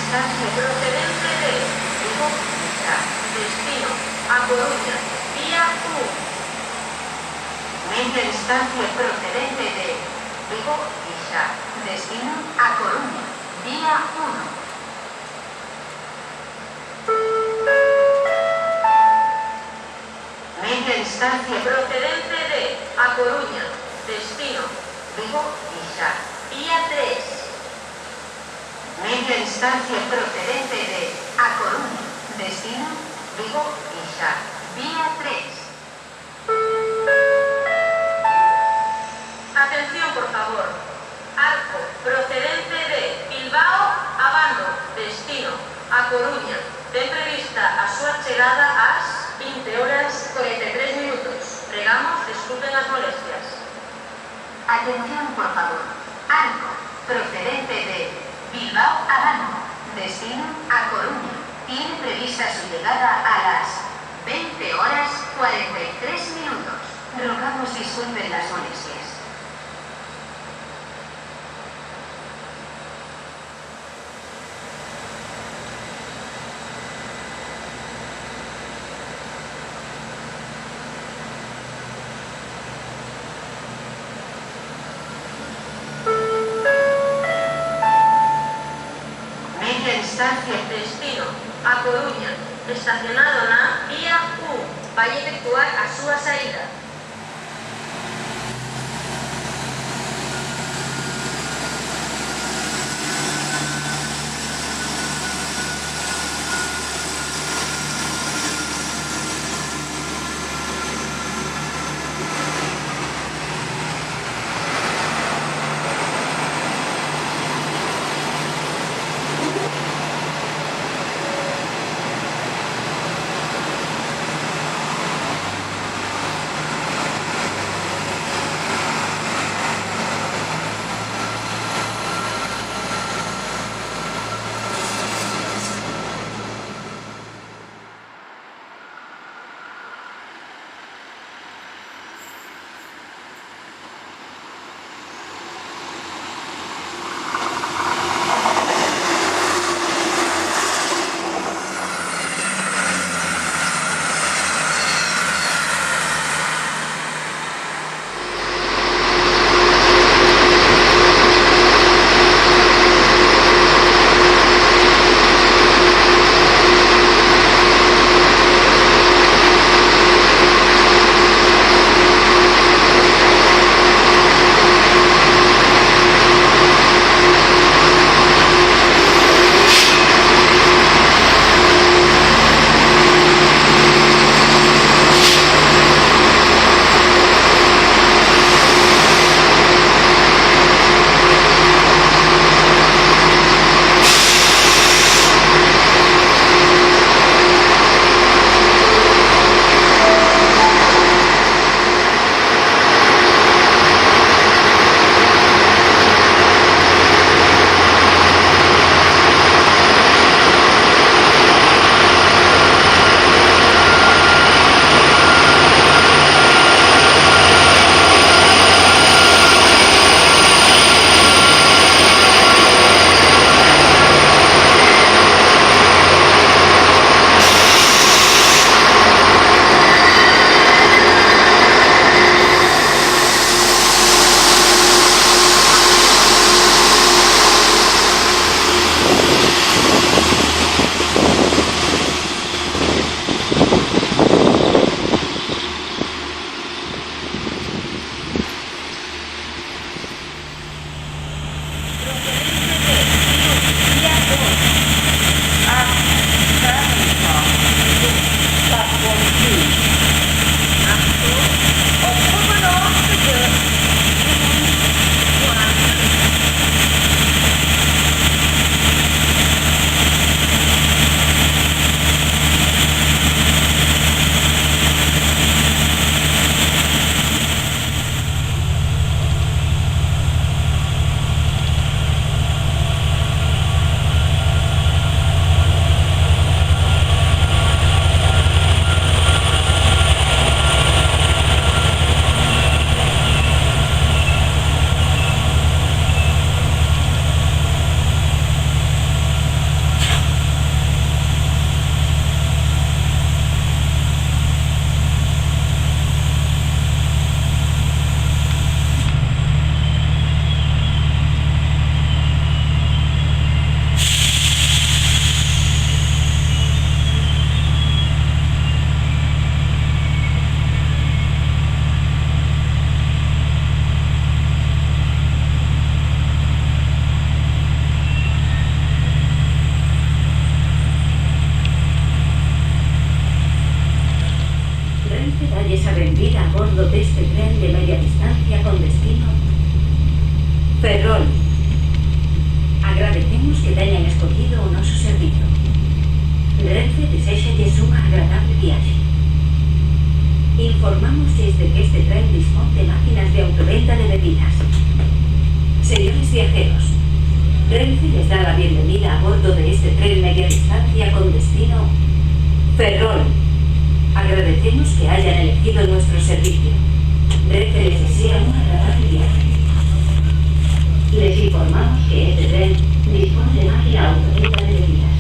instancia procedente de Vigo, Isa, destino a Coruña, vía 1. Media instancia procedente de Vigo, Isa, destino a Coruña, vía 1. Media instancia procedente de A Coruña, destino Vigo, Isa, vía 3. Media instancia procedente de A Coruña, destino Vigo, Isa, vía 3. Atención, por favor. Arco procedente de Bilbao a Bando, destino A Coruña, ten prevista a súa chegada ás 20h43. Pregamos disculpen as molestias. Atención, por favor. Arco procedente de Bilbao a Bando, destino A Coruña, tiene prevista su llegada a las 20h43. Rogamos disculpen las molestias. Destino A Coruña, estacionado na vía 1, vai efectuar a súa saída. Informamos desde que este tren dispone de máquinas de autoventa de bebidas. Señores viajeros, Renfe les da la bienvenida a bordo de este tren media distancia con destino Ferrol. Agradecemos que hayan elegido nuestro servicio. Renfe les desea un agradable viaje. Les informamos que este tren dispone de máquina autoventa de bebidas.